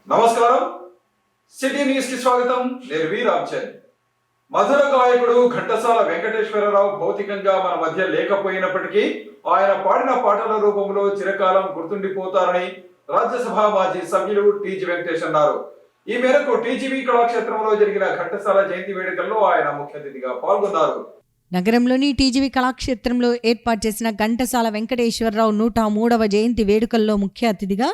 నమస్కారం. City news కి స్వాగతం. నేను వి రామచంద్. మధుర గాయకుడు ఘంటసాల వెంకటేశ్వరరావు భౌతికంగా మన మధ్య లేకపోయినప్పటికీ ఆయన పాడిన పాటల రూపంలో చిరకాలం గుర్తుండిపోతారని రాజ్యసభ మాజీ సభ్యులు టీజీ వెంకటేష్ అన్నారు. ఈ మేరకు టీజీవీ కళాక్షేత్రంలో జరిగిన ఘంటసాల జయంతి వేడుకల్లో ఆయన ముఖ్య అతిథిగా పాల్గొన్నారు. నగరంలోని టీజీవీ కళాక్షేత్రంలో ఏర్పాటు చేసిన ఘంటసాల వెంకటేశ్వరరావు 103వ జయంతి వేడుకల్లో ముఖ్య అతిథిగా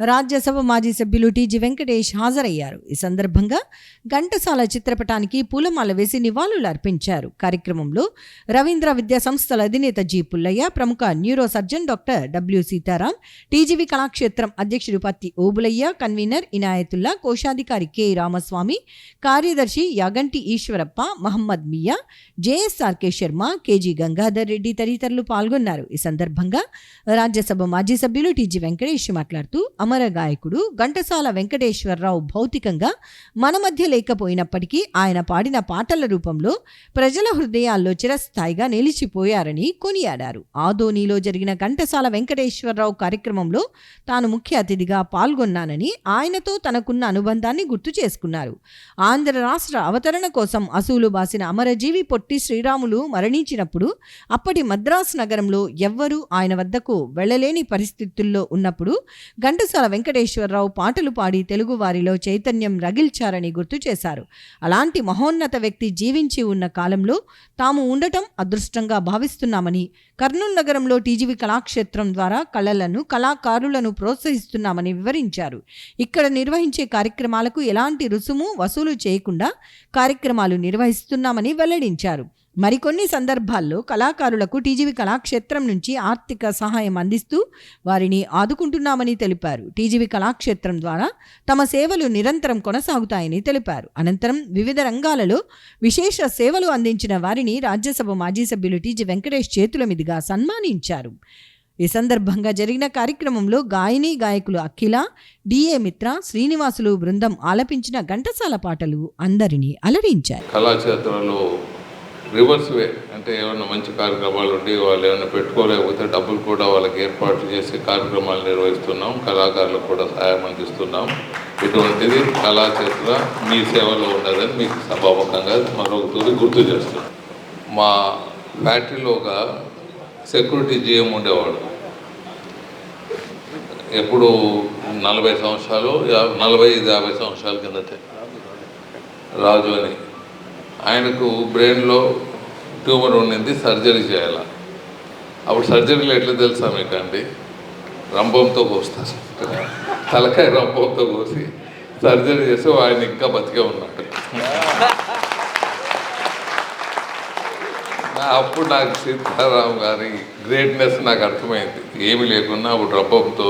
రాజ్యసభ మాజీ సభ్యులు టీజీ వెంకటేష్ హాజరయ్యారు. ఈ సందర్భంగా ఘంటసాల చిత్రపటానికి పూలమాల వేసి నివాళులు అర్పించారు. కార్యక్రమంలో రవీంద్ర విద్యా సంస్థల అధినేత జి పుల్లయ్య, ప్రముఖ neuro surgeon doctor W Sitaram, TGV Kalakshetram అధ్యక్షుడు పత్తి ఓబులయ్య, కన్వీనర్ ఇనాయతుల్లా, కోశాధికారి కె రామస్వామి, కార్యదర్శి Yaganti Eshwarappa, Mohammed Miya, JSR K Sharma, KG Gangadhar Reddy తదితరులు పాల్గొన్నారు. ఈ సందర్భంగా రాజ్యసభ మాజీ సభ్యులు టీజీ వెంకటేష్ మాట్లాడుతూ అమర గాయకుడు ఘంటసాల వెంకటేశ్వరరావు భౌతికంగా మన మధ్య లేకపోయినప్పటికీ ఆయన పాడిన పాటల రూపంలో ప్రజల హృదయాల్లో చిరస్థాయిగా నిలిచిపోయారని కొనియాడారు. ఆదోనిలో జరిగిన ఘంటసాల వెంకటేశ్వరరావు కార్యక్రమంలో తాను ముఖ్య అతిథిగా పాల్గొన్నానని, ఆయనతో తనకున్న అనుబంధాన్ని గుర్తు చేసుకున్నారు. ఆంధ్ర రాష్ట్ర అవతరణ కోసం అసూలు బాసిన అమరజీవి పొట్టి శ్రీరాములు మరణించినప్పుడు అప్పటి మద్రాసు నగరంలో ఎవ్వరూ ఆయన వద్దకు వెళ్లలేని పరిస్థితుల్లో ఉన్నప్పుడు ఘంటసాల వెంకటేశ్వరరావు పాటలు పాడి తెలుగు వారిలో చైతన్యం రగిల్చారని గుర్తు చేశారు. అలాంటి మహోన్నత వ్యక్తి జీవించి ఉన్న కాలంలో తాము ఉండటం అదృష్టంగా భావిస్తున్నామని, కర్నూలు నగరంలో టీజీవీ కళాక్షేత్రం ద్వారా కళలను, కళాకారులను ప్రోత్సహిస్తున్నామని వివరించారు. ఇక్కడ నిర్వహించే కార్యక్రమాలకు ఎలాంటి రుసుము వసూలు చేయకుండా కార్యక్రమాలు నిర్వహిస్తున్నామని వెల్లడించారు. మరికొన్ని సందర్భాల్లో కళాకారులకు టీజీవీ కళాక్షేత్రం నుంచి ఆర్థిక సహాయం అందిస్తూ వారిని ఆదుకుంటున్నామని తెలిపారు. టీజీవీ కళాక్షేత్రం ద్వారా తమ సేవలు నిరంతరం కొనసాగుతాయని తెలిపారు. అనంతరం వివిధ రంగాలలో విశేష సేవలు అందించిన వారిని రాజ్యసభ మాజీ సభ్యులు టీజీ వెంకటేష్ చేతుల మీదుగా సన్మానించారు. ఈ సందర్భంగా జరిగిన కార్యక్రమంలో గాయని గాయకులు అఖిల, డిఏ మిత్ర, శ్రీనివాసులు బృందం ఆలపించిన ఘంటసాల పాటలు అందరినీ అలరించాయి. కళాక్షేత్రంలో రివర్స్ వే అంటే ఏమైనా మంచి కార్యక్రమాలు ఉండి వాళ్ళు ఏమైనా పెట్టుకోలేకపోతే డబ్బులు కూడా వాళ్ళకి ఏర్పాటు చేసి కార్యక్రమాలు నిర్వహిస్తున్నాం. కళాకారులకు కూడా సహాయం అందిస్తున్నాం. ఇటువంటిది కళాక్షేత్ర మీ సేవలో ఉన్నదని మీకు సభాముఖంగా మరొక తూరి గుర్తు చేస్తున్నాం. మా ఫ్యాక్టరీలో ఒక సెక్యూరిటీ జిఎం ఉండేవాడు. ఎప్పుడు 40 సంవత్సరాలు 45-50 సంవత్సరాల కిందటే రాజు అని. ఆయనకు బ్రెయిన్లో ట్యూమర్ ఉండింది, సర్జరీ చేయాలి. అప్పుడు సర్జరీలు ఎట్లా తెలుసా మీకు అండి? రంపంతో కోస్తారు, తలకాయ రంపంతో కోసి సర్జరీ చేసి ఆయన ఇంకా బతికే ఉన్నాడు. అప్పుడు నాకు సీతారాం గారి గ్రేట్నెస్ నాకు అర్థమైంది. ఏమి లేకున్నా అప్పుడు రంపంతో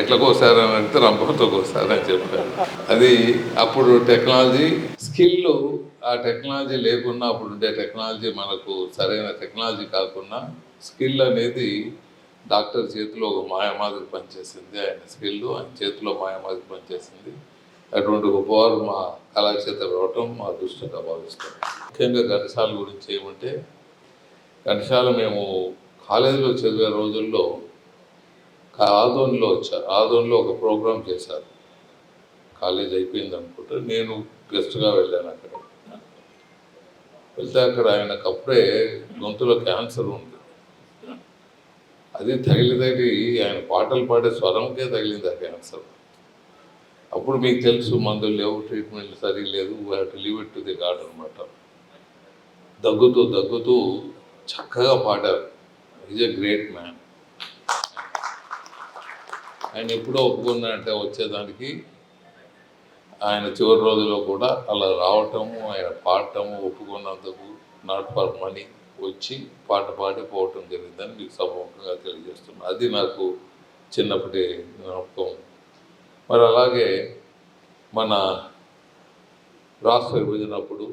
ఎట్లా కోసారని అంటే రంపంతో కోసారని చెప్పారు. అది అప్పుడు టెక్నాలజీ స్కిల్, ఆ టెక్నాలజీ లేకున్నా అప్పుడు ఉండే టెక్నాలజీ మనకు సరైన టెక్నాలజీ కాకుండా స్కిల్ అనేది డాక్టర్ చేతిలో ఒక మాయమాదిరి పనిచేసింది. ఆయన స్కిల్ ఆయన చేతిలో మాయమాదిరి పనిచేసింది. అటువంటి గొప్పవారు మా కళాక్షేత్రం రావటం మా అదృష్టంగా భావిస్తాం. ముఖ్యంగా ఘంటసాల గురించి ఏమంటే, ఘంటసాల మేము కాలేజీలో చదివే రోజుల్లో ఆదోనిలో వచ్చారు. ఆదోనిలో ఒక ప్రోగ్రాం చేశారు. కాలేజ్ అయిపోయింది అనుకుంటే నేను గెస్ట్గా వెళ్ళాను. అక్కడ వెళ్తే అక్కడ ఆయనకు అప్పుడే గొంతులో క్యాన్సర్ ఉంది. అది తగిలి ఆయన పాటలు పాడే స్వరంకే తగిలింది ఆ క్యాన్సర్. అప్పుడు మీకు తెలుసు, మందులు లేవు, ట్రీట్మెంట్ సరిగ్గా లేదు, leave it to the God అనమాట. దగ్గుతూ చక్కగా పాడారు. Is a great man. ఆయన ఎప్పుడో ఒప్పుకున్నారంటే వచ్చేదానికి. ఆయన చివరి రోజుల్లో కూడా అలా రావటము, ఆయన పాడటము ఒప్పుకున్నందుకు నాట్ ఫర్ మనీ వచ్చి పాట పాడి పోవటం జరిగిందని మీకు సభముఖంగా తెలియజేస్తున్నాను. అది నాకు చిన్నప్పటి జ్ఞాపకం. మరి అలాగే మన రాష్ట్ర విభజనప్పుడు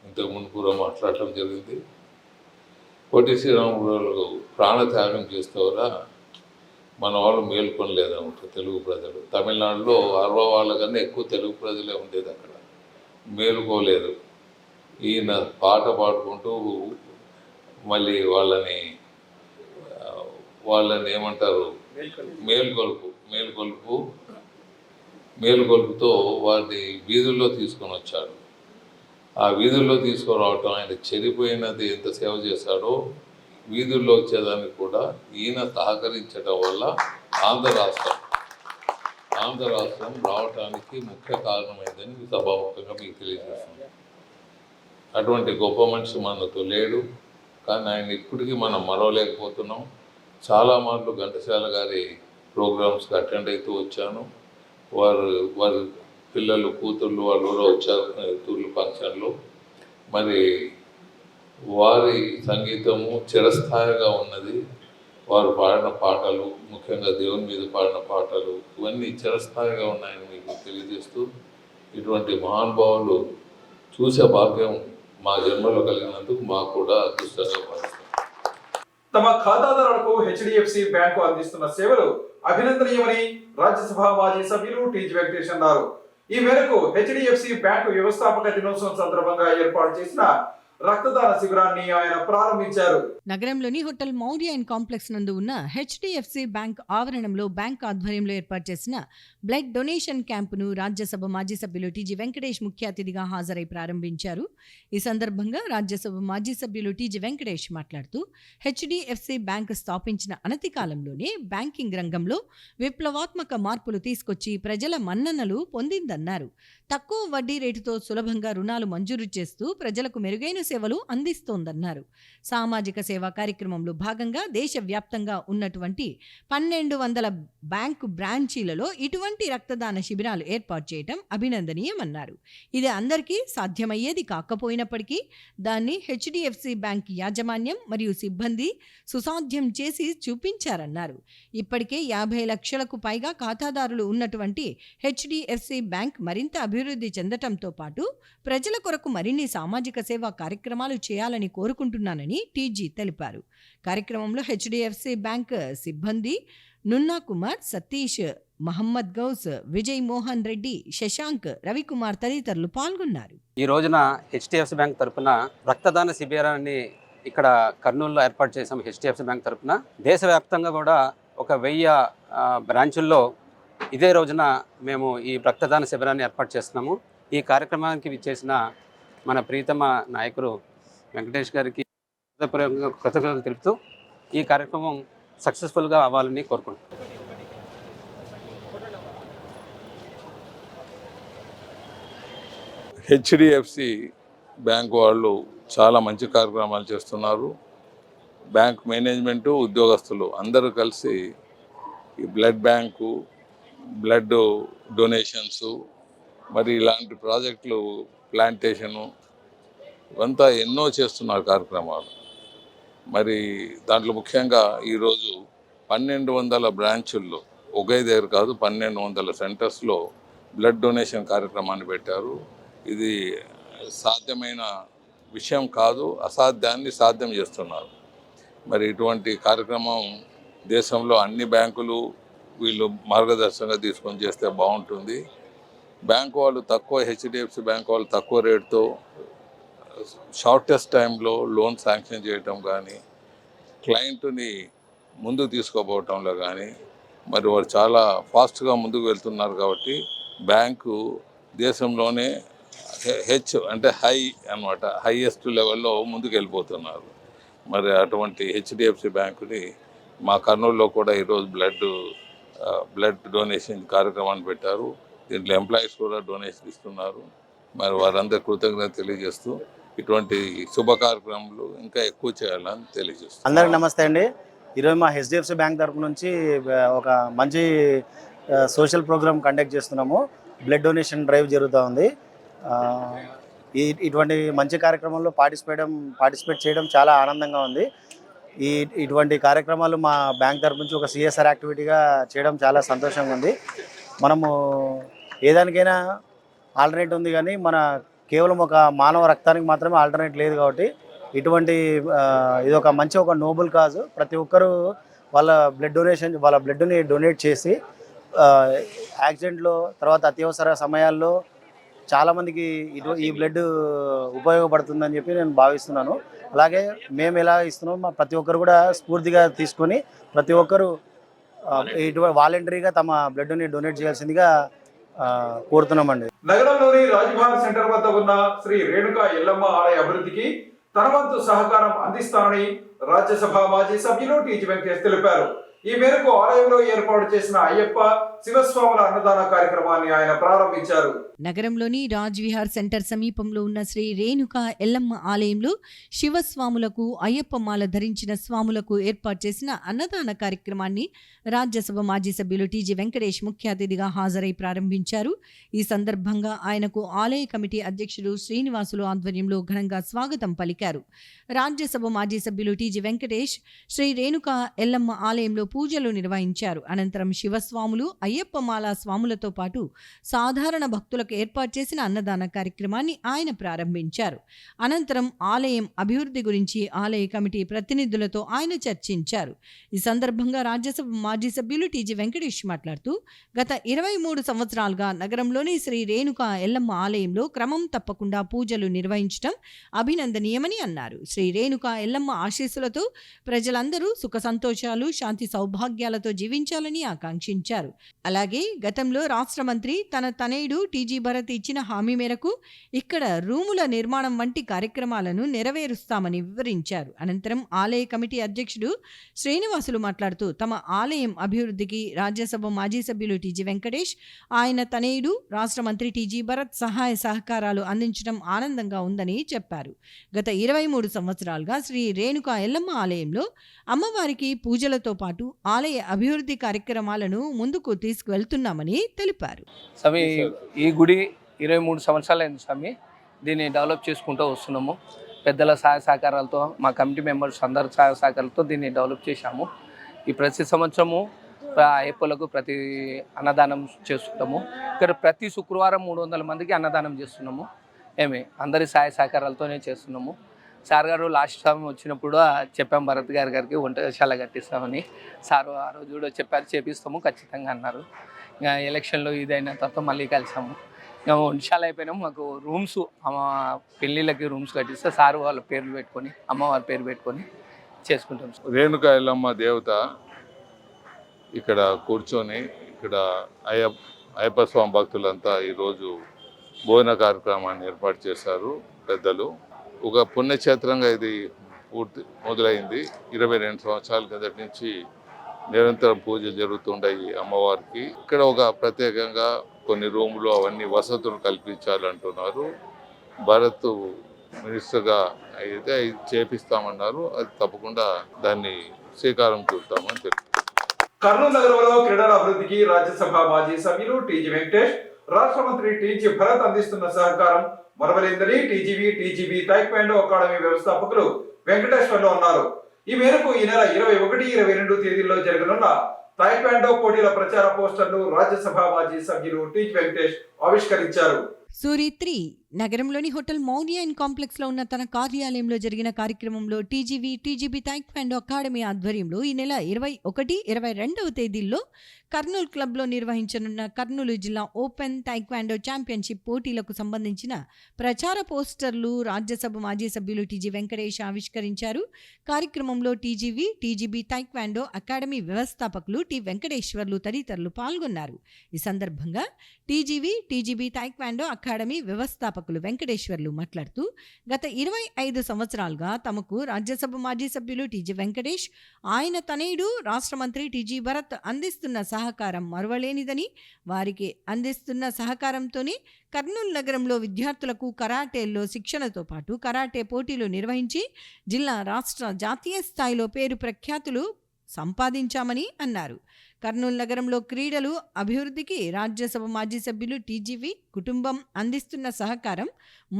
ఇంతకుముందు కూడా మాట్లాడటం జరిగింది. పొట్టి శ్రీరాములు ప్రాణత్యాగం చేస్తేవరా మన వాళ్ళు మేల్కొనలేదన్నమాట తెలుగు ప్రజలు. తమిళనాడులో 60 వాళ్ళ కన్నా ఎక్కువ తెలుగు ప్రజలే ఉండేది, అక్కడ మేలుకోలేదు. ఈయన పాట పాడుకుంటూ మళ్ళీ వాళ్ళని ఏమంటారు, మేల్కొల్పు మేలుకొల్పుతో వారిని వీధుల్లో తీసుకొని వచ్చాడు. ఆ వీధుల్లో తీసుకురావటం, ఆయన చెడిపోయినది ఎంత సేవ చేశాడో వీధుల్లో వచ్చేదానికి కూడా ఈయన సహకరించడం వల్ల ఆంధ్ర రాష్ట్రం రావటానికి ముఖ్య కారణమైందని సభాముఖంగా మీకు తెలియజేస్తుంది. అటువంటి గొప్ప మనిషి మనతో లేడు, కానీ ఆయన ఇప్పటికీ మనం మరవలేకపోతున్నాం. చాలా మార్లు ఘంటసాల గారి ప్రోగ్రామ్స్కి అటెండ్ అవుతూ వచ్చాను. వారి పిల్లలు, కూతుళ్ళు వాళ్ళు కూడా వచ్చారు తూర్లు ఫంక్షన్లో. మరి వారి సంగీతము చిరస్థాయిగా ఉన్నది. వారు పాడిన పాటలు, ముఖ్యంగా దేవుని మీద పాడిన పాటలు, ఇవన్నీ చిరస్థాయిగా ఉన్నాయని మీకు తెలియజేస్తూ, ఇటువంటి మహానుభావులు చూసే భాగ్యం మా జన్మలో కలిగినందుకు మాకు కూడా అదృష్టంగా భావిస్తాం. తమ ఖాతాదారులకు హెచ్డిఎఫ్సి బ్యాంకు అందిస్తున్న సేవలు అభినందనీయమని రాజ్యసభ మాజీ సభ్యులు టీజీ వెంకటేష్ అన్నారు. ఈ మేరకు హెచ్డిఎఫ్సి బ్యాంకు వ్యవస్థాపక దినోత్సవం సందర్భంగా ఏర్పాటు చేసిన రక్తదాన శిబిరాన్ని ఆయన ప్రారంభించారు. నగరంలోని హోటల్ మౌర్య అండ్ కాంప్లెక్స్ నందు ఉన్న హెచ్డిఎఫ్సి బ్యాంక్ ఆవరణంలో బ్యాంక్ ఆధ్వర్యంలో ఏర్పాటు చేసిన బ్లడ్ డొనేషన్ క్యాంపును రాజ్యసభ మాజీ సభ్యులు టీజీ వెంకటేష్ ముఖ్య అతిథిగా హాజరై ప్రారంభించారు. ఈ సందర్భంగా రాజ్యసభ మాజీ సభ్యులు టీజీ వెంకటేష్ మాట్లాడుతూ, హెచ్డిఎఫ్సి బ్యాంక్ స్థాపించిన అనతి కాలంలోనే బ్యాంకింగ్ రంగంలో విప్లవాత్మక మార్పులు తీసుకొచ్చి ప్రజల మన్ననలు పొందిందన్నారు. తక్కువ వడ్డీ రేటుతో సులభంగా రుణాలు మంజూరు చేస్తూ ప్రజలకు మెరుగైన సేవలు అందిస్తోందన్నారు. సామాజిక సేవా కార్యక్రమంలో భాగంగా దేశవ్యాప్తంగా ఉన్నటువంటి 1200 బ్యాంకు బ్రాంచీలలో ఇటువంటి రక్తదాన శిబిరాలు ఏర్పాటు చేయడం అభినందనీయమన్నారు. ఇది అందరికీ సాధ్యమయ్యేది కాకపోయినప్పటికీ దాన్ని హెచ్డిఎఫ్సి బ్యాంక్ యాజమాన్యం మరియు సిబ్బంది సుసాధ్యం చేసి చూపించారన్నారు. ఇప్పటికే 50 లక్షలకు పైగా ఖాతాదారులు ఉన్నటువంటి హెచ్డిఎఫ్సి బ్యాంక్ మరింత అభివృద్ధి చెందటంతో పాటు ప్రజల కొరకు మరిన్ని సామాజిక సేవా కార్యక్రమాలు చేయాలని కోరుకుంటున్నానని టీజీ తెలిపారు. కార్యక్రమంలో హెచ్డిఎఫ్సి బ్యాంక్ సిబ్బంది నున్నా కుమార్, సతీష్, మహమ్మద్ గౌస్, విజయ్ మోహన్ రెడ్డి, శశాంక్, రవికుమార్ తదితరులు పాల్గొన్నారు. ఈ రోజున హెచ్డిఎఫ్సి బ్యాంక్ తరఫున రక్తదాన శిబిరాన్ని ఇక్కడ కర్నూలులో ఏర్పాటు చేసాం. హెచ్డిఎఫ్సి బ్యాంక్ తరఫున దేశవ్యాప్తంగా కూడా ఒక 1000 బ్రాంచుల్లో ఇదే రోజున మేము ఈ రక్తదాన శిబిరాన్ని ఏర్పాటు చేస్తున్నాము. ఈ కార్యక్రమానికి విచ్చేసిన మన ప్రీతమ నాయకుడు వెంకటేష్ గారికి కృతజ్ఞతలు తెలుపుతూ ఈ కార్యక్రమం సక్సెస్ఫుల్గా అవ్వాలని కోరుకుంటున్నాను. హెచ్డిఎఫ్సి బ్యాంక్ వాళ్ళు చాలా మంచి కార్యక్రమాలు చేస్తున్నారు. బ్యాంక్ మేనేజ్మెంటు, ఉద్యోగస్తులు అందరూ కలిసి ఈ బ్లడ్ బ్యాంకు, బ్లడ్ డొనేషన్సు, మరి ఇలాంటి ప్రాజెక్టులు, ప్లాంటేషను ఇవంతా ఎన్నో చేస్తున్నారు కార్యక్రమాలు. మరి దాంట్లో ముఖ్యంగా ఈరోజు 1200 బ్రాంచుల్లో, ఒకే దగ్గర కాదు 1200 సెంటర్స్లో బ్లడ్ డొనేషన్ కార్యక్రమాన్ని పెట్టారు. ఇది సాధ్యమైన విషయం కాదు, అసాధ్యాన్ని సాధ్యం చేస్తున్నారు. మరి ఇటువంటి కార్యక్రమం దేశంలో అన్ని బ్యాంకులు వీళ్ళు మార్గదర్శకంగా తీసుకొని చేస్తే బాగుంటుంది. బ్యాంకు వాళ్ళు హెచ్డిఎఫ్సి బ్యాంక్ వాళ్ళు తక్కువ రేటుతో షార్టెస్ట్ టైంలో లోన్ శాంక్షన్ చేయటం కానీ, క్లయింట్ని ముందుకు తీసుకోపోవటంలో కానీ, మరి వారు చాలా ఫాస్ట్గా ముందుకు వెళ్తున్నారు. కాబట్టి బ్యాంకు దేశంలోనే అంటే హై అన్నమాట, హైయెస్ట్ లెవెల్లో ముందుకు వెళ్ళిపోతున్నారు. మరి అటువంటి హెచ్డిఎఫ్సి బ్యాంకుని మా కర్నూలులో కూడా ఈరోజు బ్లడ్ డొనేషన్ కార్యక్రమాన్ని పెట్టారు. దీంట్లో ఎంప్లాయీస్ కూడా డొనేషన్ ఇస్తున్నారు. మరి వారందరూ కృతజ్ఞత తెలియజేస్తూ ఇటువంటి శుభ కార్యక్రమాలు ఇంకా ఎక్కువ చేయాలని తెలియజేస్తాం. అందరికి నమస్తే అండి. ఈరోజు మా హెచ్డిఎఫ్సి బ్యాంక్ తరపు నుంచి ఒక మంచి సోషల్ ప్రోగ్రామ్ కండక్ట్ చేస్తున్నాము. బ్లడ్ డొనేషన్ డ్రైవ్ జరుగుతూ ఉంది. ఇటువంటి మంచి కార్యక్రమంలో పార్టిసిపేట్ చేయడం చాలా ఆనందంగా ఉంది. ఇటువంటి కార్యక్రమాలు మా బ్యాంక్ తరపు నుంచి ఒక సిఎస్ఆర్ యాక్టివిటీగా చేయడం చాలా సంతోషంగా ఉంది. మనము ఏదానికైనా ఆల్టర్నేట్ ఉంది, కానీ మన కేవలం ఒక మానవ రక్తానికి మాత్రమే ఆల్టర్నేట్ లేదు. కాబట్టి ఇటువంటి ఇది ఒక మంచి ఒక నోబుల్ కాజు. ప్రతి ఒక్కరూ వాళ్ళ బ్లడ్ని డొనేట్ చేసి యాక్సిడెంట్లో తర్వాత అత్యవసర సమయాల్లో చాలామందికి ఈ బ్లడ్ ఉపయోగపడుతుందని చెప్పి నేను భావిస్తున్నాను. అలాగే మేము ఎలా ఇస్తున్నామో ప్రతి ఒక్కరు కూడా స్ఫూర్తిగా తీసుకొని ప్రతి ఒక్కరు ఇటువంటి వాలంటరీగా తమ బ్లడ్ని డొనేట్ చేయాల్సిందిగా కోరుతున్నామండి. నగరంలోని రాజ్భవన్ సెంటర్ వద్ద ఉన్న శ్రీ రేణుకా ఎల్లమ్మ ఆలయ అభివృద్ధికి తన వంతు సహకారం అందిస్తానని రాజ్యసభ మాజీ సభ్యులు టీజీ వెంకటేష్ తెలిపారు. ఈ మేరకు ఆలయంలో ఏర్పాటు చేసిన అయ్యప్ప శివస్వాముల అన్నదాన కార్యక్రమాన్ని ఆయన ప్రారంభించారు. నగరంలోని రాజ్ విహార్ సెంటర్ సమీపంలో ఉన్న శ్రీ రేణుకా ఎల్లమ్మ ఆలయంలో శివస్వాములకు అయ్యప్ప మాల ధరించిన స్వాములకు ఏర్పాటు చేసిన అన్నదాన కార్యక్రమాన్ని రాజ్యసభ మాజీ సభ్యులు టీజీ వెంకటేష్ ముఖ్య అతిథిగా హాజరై ప్రారంభించారు. ఈ సందర్భంగా ఆయనకు ఆలయ కమిటీ అధ్యక్షుడు శ్రీనివాసులు ఆధ్వర్యంలో ఘనంగా స్వాగతం పలికారు. రాజ్యసభ మాజీ సభ్యులు టీజీ వెంకటేష్ శ్రీ రేణుకా ఎల్లమ్మ ఆలయంలో పూజలు నిర్వహించారు. అనంతరం శివస్వాములు అయ్యప్ప మాల స్వాములతో పాటు సాధారణ భక్తులకు ఏర్పాటు చేసిన అన్నదాన కార్యక్రమాన్ని ఆయన ప్రారంభించారు. అనంతరం ఆలయం అభివృద్ధి గురించి ఆలయ కమిటీ ప్రతినిధులతో ఆయన చర్చించారు. ఈ సందర్భంగా రాజ్యసభ మాజీ సభ్యులు టీజీ వెంకటేష్ మాట్లాడుతూ గత 23 సంవత్సరాలుగా నగరంలోని శ్రీ రేణుకా ఎల్లమ్మ ఆలయంలో క్రమం తప్పకుండా పూజలు నిర్వహించడం అభినందనీయమని అన్నారు. శ్రీ రేణుకా ఎల్లమ్మ ఆశీస్సులతో ప్రజలందరూ సుఖ సంతోషాలు శాంతి సౌభాగ్యాలతో జీవించాలని ఆకాంక్షించారు. అలాగే గతంలో రాష్ట్ర మంత్రి తన తనయుడు టీజీ భరత్ ఇచ్చిన హామీ మేరకు ఇక్కడ రూముల నిర్మాణం వంటి కార్యక్రమాలను నెరవేరుస్తామని వివరించారు. అనంతరం ఆలయ కమిటీ అధ్యక్షుడు శ్రీనివాసులు మాట్లాడుతూ తమ ఆలయం అభివృద్ధికి రాజ్యసభ మాజీ సభ్యులు టీజీ వెంకటేష్, ఆయన తనయుడు రాష్ట్ర మంత్రి టీజీ భరత్ సహాయ సహకారాలు అందించడం ఆనందంగా ఉందని చెప్పారు. గత 23 సంవత్సరాలుగా శ్రీ రేణుకా ఎల్లమ్మ ఆలయంలో అమ్మవారికి పూజలతో పాటు ఆలయ అభివృద్ధి కార్యక్రమాలను ముందుకు తీసుకువెళ్తున్నామని తెలిపారు. స్వామి, ఈ గుడి 23 సంవత్సరాలైంది స్వామి. దీన్ని డెవలప్ చేసుకుంటూ వస్తున్నాము. పెద్దల సహాయ సహకారాలతో, మా కమిటీ మెంబర్స్ అందరి సహాయ సహకారాలతో దీన్ని డెవలప్ చేశాము. ఈ ప్రతి సంవత్సరము అయ్యప్పలకు ప్రతి అన్నదానం చేస్తుంటాము. ఇక్కడ ప్రతి శుక్రవారం 300 మందికి అన్నదానం చేస్తున్నాము. అందరి సహాయ సహకారాలతోనే చేస్తున్నాము. సార్ గారు లాస్ట్ టైం వచ్చినప్పుడు చెప్పాము భరత్ గారికి వంటశాల కట్టిస్తామని. సార్ ఆ రోజు కూడా చెప్పారు, చేపిస్తాము ఖచ్చితంగా అన్నారు. ఇంకా ఎలక్షన్లో ఇదైన తర్వాత మళ్ళీ కలిసాము. ఇంకా వంటశాల అయిపోయినాము. మాకు రూమ్స్ పెళ్ళిళ్ళకి రూమ్స్ కట్టిస్తే సార్ వాళ్ళ పేర్లు పెట్టుకొని, అమ్మవారి పేరు పెట్టుకొని చేసుకుంటాం. రేణుకా ఎల్లమ్మ దేవత ఇక్కడ కూర్చొని ఇక్కడ అయ్యప్ప స్వామి భక్తులంతా ఈరోజు భోజన కార్యక్రమాన్ని ఏర్పాటు చేశారు పెద్దలు. ఒక పుణ్యక్షేత్రంగా ఇది మొదలైంది. 22 సంవత్సరాల కిందటి నుంచి నిరంతరం పూజలు జరుగుతుంటాయి అమ్మవారికి. ఇక్కడ ఒక ప్రత్యేకంగా కొన్ని రూములు అవన్నీ వసతులు కల్పించాలంటున్నారు. భరత్ మినిస్టర్గా అయితే చేపిస్తామన్నారు. అది తప్పకుండా దాన్ని శ్రీకారం చుడతామని తెలుసు. కర్నూలు నగరంలో క్రీడల అభివృద్ధికి రాజ్యసభ మాజీ సభ్యులు టీజీ వెంకటేష్, రాష్ట్ర మంత్రి టీజీ భరత్ అందిస్తున్న సహకారం మరవలేందని టీజీబీ టైక్వాండో అకాడమీ వ్యవస్థాపకులు వెంకటేశ్వర్లు అన్నారు. ఈ మేరకు ఈ నెల 21, 22 తేదీల్లో జరగనున్న టైక్వాండో పోటీల ప్రచార పోస్టర్ను రాజ్యసభ మాజీ సభ్యులు టీజీ వెంకటేష్ ఆవిష్కరించారు. సూరి 3 నగరంలోని హోటల్ మౌనియా ఇన్ కాంప్లెక్స్ లో ఉన్న తన కార్యాలయంలో జరిగిన కార్యక్రమంలో టీజీబీ టైక్వాండో అకాడమీ ఆధ్వర్యంలో ఈ నెల 21, 22 తేదీల్లో కర్నూలు క్లబ్లో నిర్వహించనున్న కర్నూలు జిల్లా ఓపెన్ టైక్వాండో ఛాంపియన్షిప్ పోటీలకు సంబంధించిన ప్రచార పోస్టర్లు రాజ్యసభ మాజీ సభ్యులు టీజీ వెంకటేష్ ఆవిష్కరించారు. కార్యక్రమంలో టీజీబీ టైక్వాండో అకాడమీ వ్యవస్థాపకులు టి వెంకటేశ్వర్లు తదితరులు పాల్గొన్నారు. ఈ సందర్భంగా టీజీబీ టైక్వాండో అకాడమీ వ్యవస్థాపకులు వెంకటేశ్వర్లు మాట్లాడుతూ గత 25 సంవత్సరాలుగా తమకు రాజ్యసభ మాజీ సభ్యులు టీజీ వెంకటేష్, ఆయన తనయుడు రాష్ట్ర మంత్రి టీజీ భరత్ అందిస్తున్న సహకారం మరువలేనిదని, వారికి అందిస్తున్న సహకారంతోనే కర్నూలు నగరంలో విద్యార్థులకు కరాటేల్లో శిక్షణతో పాటు కరాటే పోటీలు నిర్వహించి జిల్లా, రాష్ట్ర, జాతీయ స్థాయిలో పేరు ప్రఖ్యాతులు సంపాదించామని అన్నారు. కర్నూలు నగరంలో క్రీడలు అభివృద్ధికి రాజ్యసభ మాజీ సభ్యులు టీజీవీ కుటుంబం అందిస్తున్న సహకారం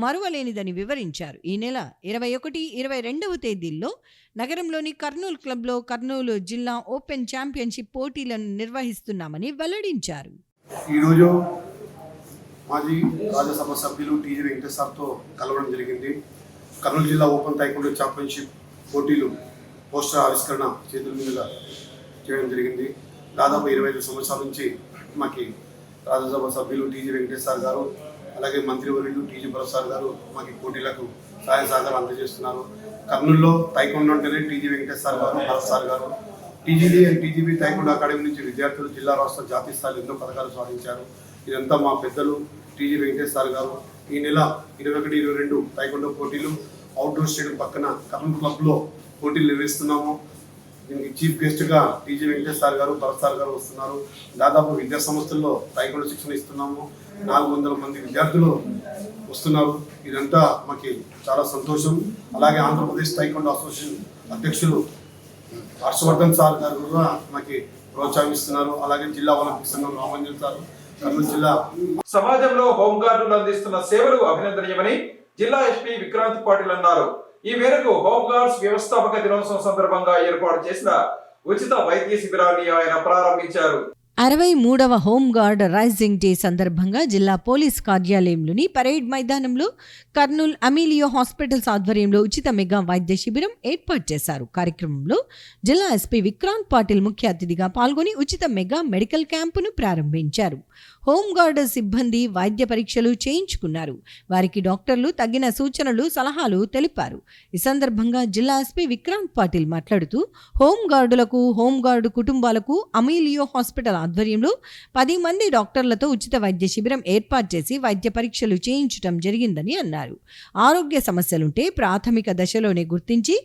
మరువలేనిదని వివరించారు. ఈ నెల 21, 22 తేదీల్లో నగరంలోని కర్నూలు క్లబ్లో కర్నూలు జిల్లా ఓపెన్ ఛాంపియన్షిప్ పోటీలను నిర్వహిస్తున్నామని వెల్లడించారు. ఈరోజు మాజీ రాజ్యసభ సభ్యులు టీజీ వెంకటేష్ సార్తో కలవడం జరిగింది. కర్నూలు జిల్లా ఓపెన్ టైక్వాండో ఛాంపియన్షిప్ పోటీలు పోస్టర్ ఆవిష్కరణ చేతుల మీదుగా చేయడం జరిగింది. దాదాపు 25 సంవత్సరాల నుంచి మాకు రాజ్యసభ సభ్యులు టీజీ వెంకటేష్ సార్ గారు, అలాగే మంత్రివర్యులు టీజీ భరత్ సార్ గారు మాకు పోటీలకు సహాయ సహకారం అందజేస్తున్నారు. కర్నూలులో టైక్వాండో అంటేనే టీజీ వెంకటేష్ సార్ గారు, భరత్ సార్ గారు. టీజీబీ టైక్వాండో అకాడమీ నుంచి విద్యార్థులు జిల్లా, రాష్ట్ర, జాతీయ స్థాయిలో ఎన్నో పథకాలు సాధించారు. ఇదంతా మా పెద్దలు టీజీ వెంకటేష్ సార్ గారు ఈ నెల 21, 22 taekwondo పోటీలు అవుట్డోర్ స్టేడియం పక్కన కర్నూలు క్లబ్లో పోటీలు నిర్వహిస్తున్నాము. దీనికి చీఫ్ గెస్ట్గా టీజీ వెంకటేష్ సార్ గారు, భరత్ సార్ గారు వస్తున్నారు. దాదాపు విద్యా సంస్థల్లో taekwondo శిక్షణ ఇస్తున్నాము. 400 మంది విద్యార్థులు వస్తున్నారు. ఇదంతా మాకు చాలా సంతోషం. అలాగే ఆంధ్రప్రదేశ్ taekwondo అసోసియేషన్ అధ్యక్షులు హర్షవర్ధన్ సార్ గారు కూడా మాకు ప్రోత్సహిస్తున్నారు. అలాగే జిల్లా ఒలింపిక్ సంఘం రామంజన్ సార్, కర్నూలు జిల్లా. సమాజంలో హోంగార్డులు అందిస్తున్న సేవలు అభినందనీయమని జిల్లా ఎస్పీ విక్రాంత్ పాటిల్ అన్నారు. ఈ మేరకు హోంగార్డ్స్ వ్యవస్థాపక దినోత్సవం సందర్భంగా ఏర్పాటు చేసిన ఉచిత వైద్య శిబిరాన్ని ఆయన ప్రారంభించారు. 63వ హోంగార్డ్ రైజింగ్ డే సందర్భంగా జిల్లా పోలీస్ కార్యాలయంలోని పరేడ్ మైదానంలో కర్నూలు అమీలియో హాస్పిటల్స్ ఆధ్వర్యంలో ఉచిత మెగా వైద్య శిబిరం ఏర్పాటు చేశారు. కార్యక్రమంలో జిల్లా ఎస్పీ విక్రాంత్ పాటిల్ ముఖ్య అతిథిగా పాల్గొని ఉచిత మెగా మెడికల్ క్యాంపును ప్రారంభించారు. హోంగార్డ్ సిబ్బంది వైద్య పరీక్షలు చేయించుకున్నారు. వారికి డాక్టర్లు తగిన సూచనలు, సలహాలు తెలిపారు. ఈ సందర్భంగా జిల్లా ఎస్పీ విక్రాంత్ పాటిల్ మాట్లాడుతూ హోంగార్డులకు, హోంగార్డు కుటుంబాలకు అమీలియో హాస్పిటల్ ఆధ్వర్యంలో 10 మంది డాక్టర్లతో ఉచిత వైద్య శిబిరం ఏర్పాటు చేసి వైద్య పరీక్షలు చేయించడం జరిగిందని అన్నారు. ఆరోగ్య సమస్యలుంటే ప్రాథమిక దశలోనే గుర్తించి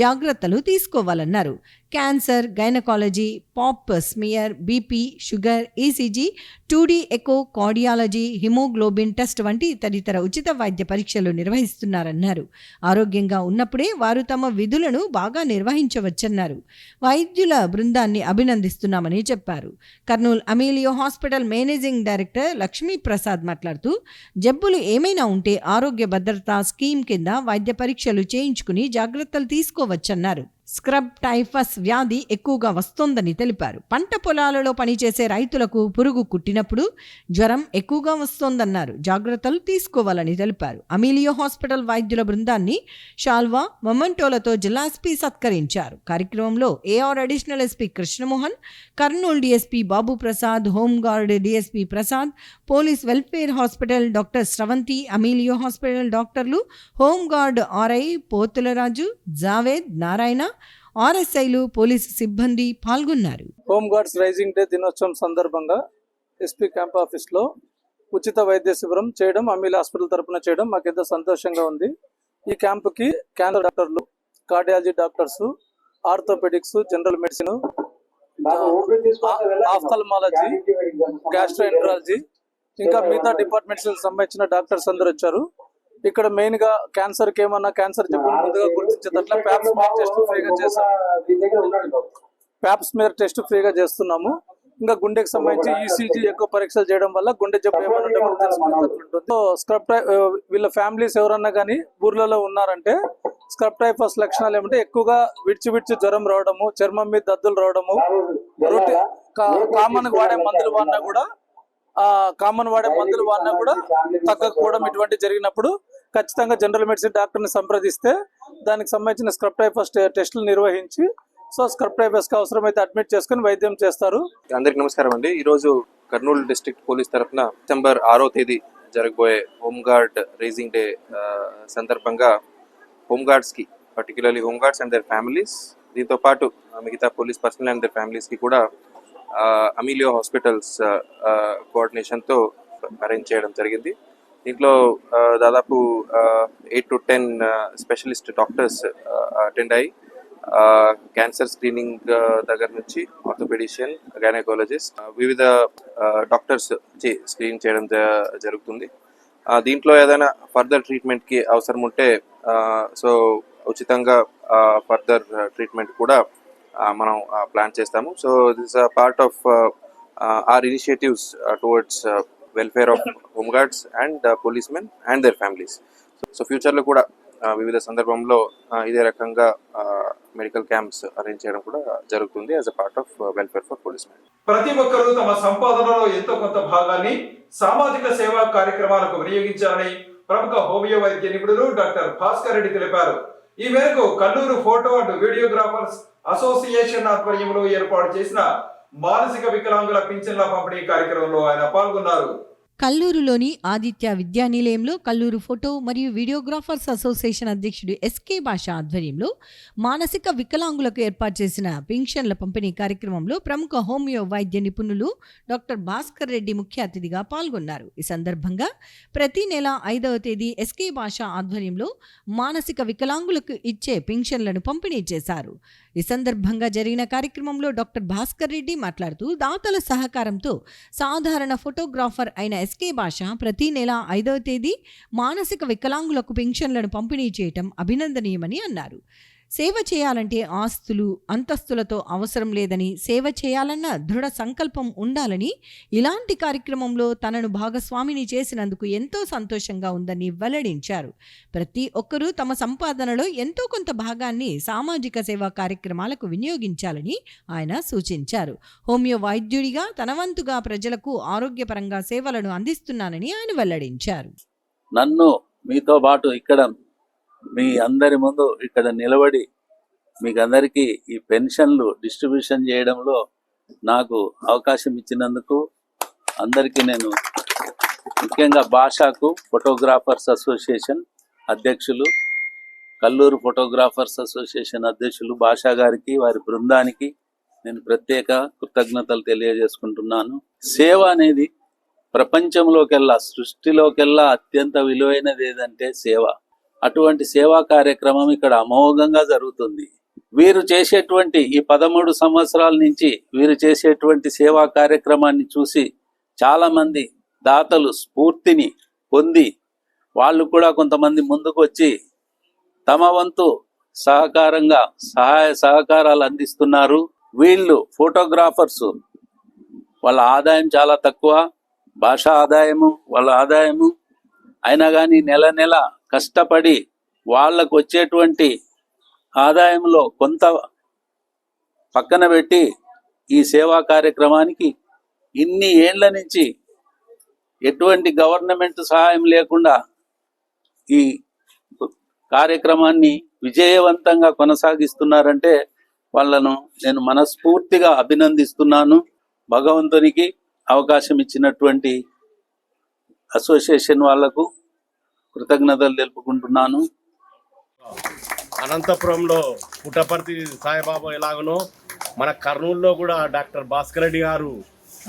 జాగ్రత్తలు తీసుకోవాలన్నారు. Cancer, gynaecology, pap smear, BP, sugar, ECG, 2D echo, cardiology, haemoglobin test వంటి తదితర ఉచిత వైద్య పరీక్షలు నిర్వహిస్తున్నారన్నారు. ఆరోగ్యంగా ఉన్నప్పుడే వారు తమ విధులను బాగా నిర్వహించవచ్చన్నారు. వైద్యుల బృందాన్ని అభినందిస్తున్నామని చెప్పారు. Kurnool Ameelio hospital managing director Lakshmi Prasad మాట్లాడుతూ జబ్బులు ఏమైనా ఉంటే ఆరోగ్య భద్రతా స్కీమ్ కింద వైద్య పరీక్షలు చేయించుకుని జాగ్రత్తలు తీసుకోవచ్చన్నారు. స్క్రబ్ టైఫస్ వ్యాధి ఎక్కువగా వస్తోందని తెలిపారు. పంట పొలాలలో పనిచేసే రైతులకు పురుగు కుట్టినప్పుడు జ్వరం ఎక్కువగా వస్తోందన్నారు. జాగ్రత్తలు తీసుకోవాలని తెలిపారు. అమీలియో హాస్పిటల్ వైద్యుల బృందాన్ని షాల్వా, మొమెంటోలతో జిల్లా ఎస్పీ సత్కరించారు. కార్యక్రమంలో AR additional SP Krishnamohan, Kurnool DSP Babu Prasad, home guard DSP Prasad, police welfare hospital doctor Sravanthi, Ameelio hospital డాక్టర్లు, హోంగార్డ్ ఆర్ఐ పోతులరాజు, జావేద్, నారాయణ, ఆర్ఎస్ఐలు, పోలీసు సిబ్బంది పాల్గొన్నారు. హోంగార్డ్స్ రైజింగ్ డే దినోత్సవం సందర్భంగా ఎస్పీ క్యాంప్ ఆఫీస్లో ఉచిత వైద్య శిబిరం చేయడం, అమీల్ హాస్పిటల్ తరఫున చేయడం మాకు ఎంతో సంతోషంగా ఉంది. ఈ క్యాంపుకి క్యాన్సర్ డాక్టర్లు, cardiology doctors, orthopaedics, general medicine, ophthalmology, gastroenterology ఇంకా మిగతా డిపార్ట్మెంట్స్ సంబంధించిన డాక్టర్స్ అందరూ వచ్చారు. ఇక్కడ మెయిన్ గా క్యాన్సర్ కి ఏమన్నా క్యాన్సర్ జబ్బును ముందుగా గుర్తించేటట్ల ప్యాప్ స్మియర్ టెస్ట్ ఫ్రీగా చేస్తున్నాము. ఇంకా గుండెకి సంబంధించి ఈసీజీ ఎక్కువ పరీక్షలు చేయడం వల్ల గుండె జబ్బు ఏమన్నా తెలుసుకునేటట్లుంటుంది. స్క్రబ్ వీళ్ళ ఫ్యామిలీస్ ఎవరన్నా కానీ ఊర్లలో ఉన్నారంటే స్క్రబ్ టైఫస్ లక్షణాలు ఏమంటే ఎక్కువగా విడిచి జ్వరం రావడము, చర్మం మీద దద్దులు రావడము, కామన్ వాడే మందులు వాడినా కూడా తగ్గకపోవడం ఇటువంటి జరిగినప్పుడు ఖచ్చితంగా జనరల్ మెడిసిన్ డాక్టర్ని సంప్రదిస్తే దానికి సంబంధించిన స్క్రబ్ టైఫస్ టెస్టులు నిర్వహించి స్క్రబ్ టైఫస్ కి అవసరమైతే అడ్మిట్ చేసుకుని వైద్యం చేస్తారు. అందరికి నమస్కారం అండి. ఈరోజు కర్నూలు డిస్ట్రిక్ట్ పోలీస్ తరఫున సెప్టెంబర్ 6వ తేదీ జరగబోయే హోంగార్డ్ రైజింగ్ డే సందర్భంగా హోంగార్డ్స్ కి, పర్టికులర్లీ హోంగార్డ్స్ అండ్ దర్ ఫ్యామిలీస్, దీంతో పాటు మిగతా police personnel and there families కి కూడా అమీలియో హాస్పిటల్స్ కోఆర్డినేషన్తో అరేంజ్ చేయడం జరిగింది. దీంట్లో దాదాపు 8 to 10 స్పెషలిస్ట్ డాక్టర్స్ అటెండ్ అయ్యి క్యాన్సర్ స్క్రీనింగ్ దగ్గర నుంచి ఆర్థోపెడిషియన్, గైనకాలజిస్ట్, వివిధ డాక్టర్స్ స్క్రీన్ చేయడం జరుగుతుంది. దీంట్లో ఏదైనా ఫర్దర్ ట్రీట్మెంట్కి అవసరం ఉంటే సో ఉచితంగా ఫర్దర్ ట్రీట్మెంట్ కూడా మనం ప్లాన్ చేస్తాము. So this is a part of our initiatives towards welfare of home guards and policemen and their families. So ఫ్యూచర్లో కూడా వివిధ సందర్భంలో ఇదే రకంగా మెడికల్ క్యాంప్స్ అరేంజ్ చేయడం కూడా జరుగుతుంది as a part of welfare for policemen. ప్రతి ఒక్కరూ తమ సంపాదనలో ఎంతో కొంత భాగాన్ని సామాజిక సేవా కార్యక్రమాలకు వినియోగించాలని ప్రముఖ హోమియో వైద్య నిపుణులు డాక్టర్ భాస్కర్ రెడ్డి తెలిపారు. ఈ మేరకు Kalluru photo and videographers association ఆధ్వర్యంలో ఏర్పాటు చేసిన మానసిక వికలాంగుల పింఛన్ల పంపిణీ కార్యక్రమంలో ఆయన పాల్గొన్నారు. కల్లూరులోని ఆదిత్య విద్యానిలయంలో కల్లూరు ఫోటో మరియు వీడియోగ్రాఫర్స్ అసోసియేషన్ అధ్యక్షుడు ఎస్కే భాష ఆధ్వర్యంలో మానసిక వికలాంగులకు ఏర్పాటు చేసిన పింఛన్ల పంపిణీ కార్యక్రమంలో ప్రముఖ హోమియో వైద్య నిపుణులు డాక్టర్ భాస్కర్ రెడ్డి ముఖ్య అతిథిగా పాల్గొన్నారు. ఈ సందర్భంగా ప్రతి నెల 5వ తేదీ ఎస్కే భాష ఆధ్వర్యంలో మానసిక వికలాంగులకు ఇచ్చే పింఛన్లను పంపిణీ చేశారు. ఈ సందర్భంగా జరిగిన కార్యక్రమంలో డాక్టర్ భాస్కర్ రెడ్డి మాట్లాడుతూ దాతల సహకారంతో సాధారణ ఫోటోగ్రాఫర్ అయిన ఎస్కే భాష ప్రతి నెల 5వ తేదీ మానసిక వికలాంగులకు పింఛన్లను పంపిణీ చేయటం అభినందనీయమని అన్నారు. సేవ చేయాలంటే ఆస్తులు అంతస్తులతో అవసరం లేదని, సేవ చేయాలన్న దృఢ సంకల్పం ఉండాలని, ఇలాంటి కార్యక్రమంలో తనను భాగస్వామిని చేసినందుకు ఎంతో సంతోషంగా ఉందని వెల్లడించారు. ప్రతి ఒక్కరూ తమ సంపాదనలో ఎంతో కొంత భాగాన్ని సామాజిక సేవా కార్యక్రమాలకు వినియోగించాలని ఆయన సూచించారు. హోమియో వైద్యుడిగా తన వంతుగా ప్రజలకు ఆరోగ్యపరంగా సేవలను అందిస్తున్నానని ఆయన వెల్లడించారు. నన్ను మీతో పాటు ఇక్కడ మీ అందరి ముందు ఇక్కడ నిలబడి మీకు అందరికీ ఈ పెన్షన్లు డిస్ట్రిబ్యూషన్ చేయడంలో నాకు అవకాశం ఇచ్చినందుకు అందరికీ నేను ముఖ్యంగా భాషకు ఫోటోగ్రాఫర్స్ అసోసియేషన్ అధ్యక్షులు, కల్లూరు ఫోటోగ్రాఫర్స్ అసోసియేషన్ అధ్యక్షులు భాషా గారికి, వారి బృందానికి నేను ప్రత్యేక కృతజ్ఞతలు తెలియజేసుకుంటున్నాను. సేవ అనేది ప్రపంచంలోకెల్లా, సృష్టిలోకెల్లా అత్యంత విలువైనది ఏదంటే సేవ. అటువంటి సేవా కార్యక్రమం ఇక్కడ అమోఘంగా జరుగుతుంది. వీరు చేసేటువంటి ఈ 13 సంవత్సరాల నుంచి వీరు చేసేటువంటి సేవా కార్యక్రమాన్ని చూసి చాలామంది దాతలు స్ఫూర్తిని పొంది వాళ్ళు కూడా కొంతమంది ముందుకు వచ్చి తమ వంతు సహకారంగా సహాయ సహకారాలు అందిస్తున్నారు. వీళ్ళు ఫోటోగ్రాఫర్స్, వాళ్ళ ఆదాయం చాలా తక్కువ, భాషా ఆదాయము వాళ్ళ ఆదాయము అయినా కానీ నెల నెల కష్టపడి వాళ్ళకు వచ్చేటువంటి ఆదాయంలో కొంత పక్కన పెట్టి ఈ సేవా కార్యక్రమానికి ఇన్ని ఏళ్ల నుంచి ఎటువంటి గవర్నమెంట్ సహాయం లేకుండా ఈ కార్యక్రమాన్ని విజయవంతంగా కొనసాగిస్తున్నారంటే వాళ్ళను నేను మనస్ఫూర్తిగా అభినందిస్తున్నాను. భగవంతునికి అవకాశం ఇచ్చినటువంటి అసోసియేషన్ వాళ్లకు కృతజ్ఞతలు తెలుపుకుంటున్నాను. అనంతపురంలో పుట్టపర్తి సాయిబాబా ఎలాగనో మన కర్నూలులో కూడా డాక్టర్ భాస్కర్ రెడ్డి గారు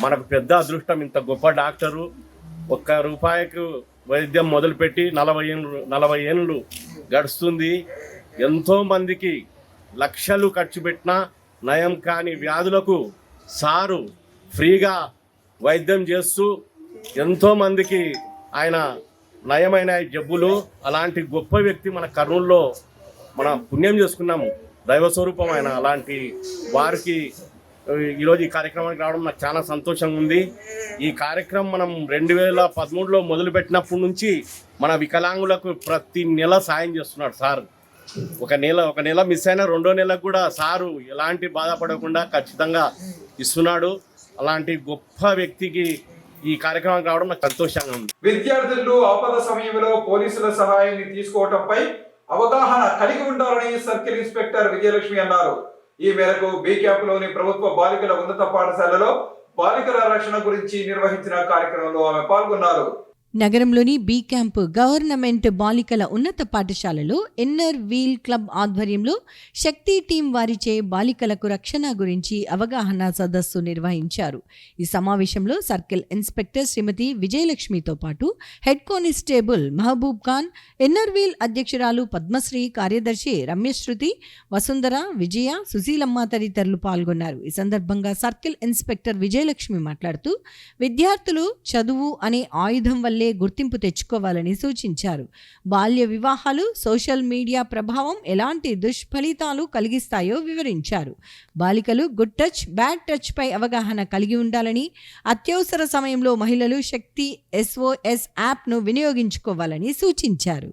మనకు పెద్ద అదృష్టం. ఇంత గొప్ప డాక్టరు ₹1 వైద్యం మొదలుపెట్టి 40 ఏళ్ళు గడుస్తుంది. ఎంతోమందికి లక్షలు ఖర్చు పెట్టినా నయం కాని వ్యాధులకు సారు ఫ్రీగా వైద్యం చేస్తూ ఎంతోమందికి ఆయన నయమైన జబ్బులు. అలాంటి గొప్ప వ్యక్తి మన కర్నూలులో మన పుణ్యం చేసుకున్నాము, దైవస్వరూపం ఆయన. అలాంటి వారికి ఈరోజు ఈ కార్యక్రమానికి రావడం నాకు చాలా సంతోషంగా ఉంది. ఈ కార్యక్రమం మనం 2013లో మొదలుపెట్టినప్పటి నుంచి మన వికలాంగులకు ప్రతి నెల సాయం చేస్తున్నాడు సార్. ఒక నెల మిస్ అయినా 2వ నెలకు కూడా సారు ఎలాంటి బాధపడకుండా ఖచ్చితంగా ఇస్తున్నాడు. అలాంటి గొప్ప వ్యక్తికి ఈ కార్యక్రమం రావడం నాకు సంతోషంగా ఉంది. విద్యార్థులు ఆపద సమయంలో పోలీసుల సహాయాన్ని తీసుకోవడంపై అవగాహన కలిగి ఉండాలని సర్కిల్ ఇన్స్పెక్టర్ విజయలక్ష్మి అన్నారు. ఈ మేరకు బి క్యాంపులోని ప్రభుత్వ బాలికల ఉన్నత పాఠశాలలో బాలికల రక్షణ గురించి నిర్వహించిన కార్యక్రమంలో ఆమె పాల్గొన్నారు. నగరంలోని బి క్యాంప్ గవర్నమెంట్ బాలికల ఉన్నత పాఠశాలలో ఇన్నర్ వీల్ క్లబ్ ఆధ్వర్యంలో శక్తి టీం వారిచే బాలికలకు రక్షణ గురించి అవగాహన సదస్సు నిర్వహించారు. ఈ సమావేశంలో సర్కిల్ ఇన్స్పెక్టర్ శ్రీమతి విజయలక్ష్మితో పాటు head constable Mahaboob Khan, inner wheel అధ్యక్షురాలు పద్మశ్రీ, కార్యదర్శి రమ్యశ్రుతి, వసుంధర, విజయ, సుశీలమ్మ తదితరులు పాల్గొన్నారు. ఈ సందర్భంగా సర్కిల్ ఇన్స్పెక్టర్ విజయలక్ష్మి మాట్లాడుతూ విద్యార్థులు చదువు అనే ఆయుధం వల్లే గుర్తింపు తెచ్చుకోవాలని సూచించారు. బాల్య వివాహాలు, సోషల్ మీడియా ప్రభావం ఎలాంటి దుష్ఫలితాలు కలిగిస్తాయో వివరించారు. బాలికలు గుడ్ టచ్, బ్యాడ్ టచ్ పై అవగాహన కలిగి ఉండాలని, అత్యవసర సమయంలో మహిళలు శక్తి SOS యాప్ను వినియోగించుకోవాలని సూచించారు.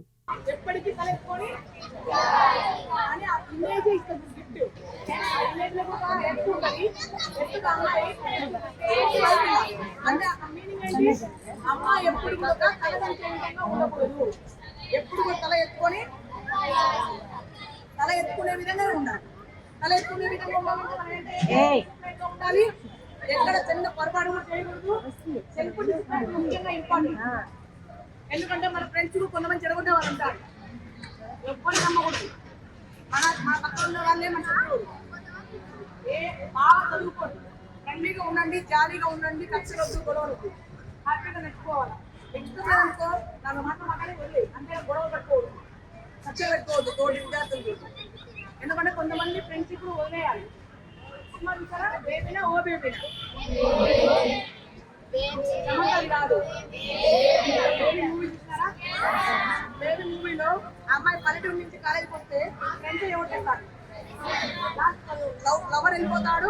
అమ్మ ఎప్పుడు కూడా ఉండకూడదు, ఎప్పుడు తల ఎత్తుకునే విధంగా ఉండాలి. తల ఎత్తుకునే విధంగా ఉండాలి. ఎక్కడ చిన్న పొరపాటు కూడా చేయకూడదు. సెల్ఫ్ డిసిప్లిన్ ముఖ్యంగా ఇంపార్టెంట్. ఎందుకంటే మన ఫ్రెండ్స్ కొంతమంది చెడగొట్టే వాళ్ళు ఉంటారు. ఎప్పుడు నమ్మకూడదు. మన పక్కన ఉన్న వాళ్ళే మన శత్రువులు. బాగా చదువుకోండి, ఫ్రెండ్లీగా ఉండండి, జాలీగా ఉండండి, కక్షలొద్దు, గొడవలొద్దు, హ్యాపీగా నెట్టుకోవాలి. నెట్టుకోవాలనుకో దాని మాత్రం అక్కడే వెళ్ళి అంటే గొడవ పెట్టుకోవద్దు, కక్ష పెట్టుకోవద్దు తోటి విద్యార్థులు. ఎందుకంటే కొంతమంది ఫ్రెండ్షిప్ వదిలేయాలి. బేబీనా ఓ బేబీనా సమంతది కాదు. బేబీ మూవీ చూసినారా? బేబీ మూవీలో అమ్మాయి పల్లెటూరు నుంచి కాలేజీకి వస్తే ఫ్రెండ్స్ ఎవరు చేస్తారు? లవర్ వెళ్ళిపోతాడు,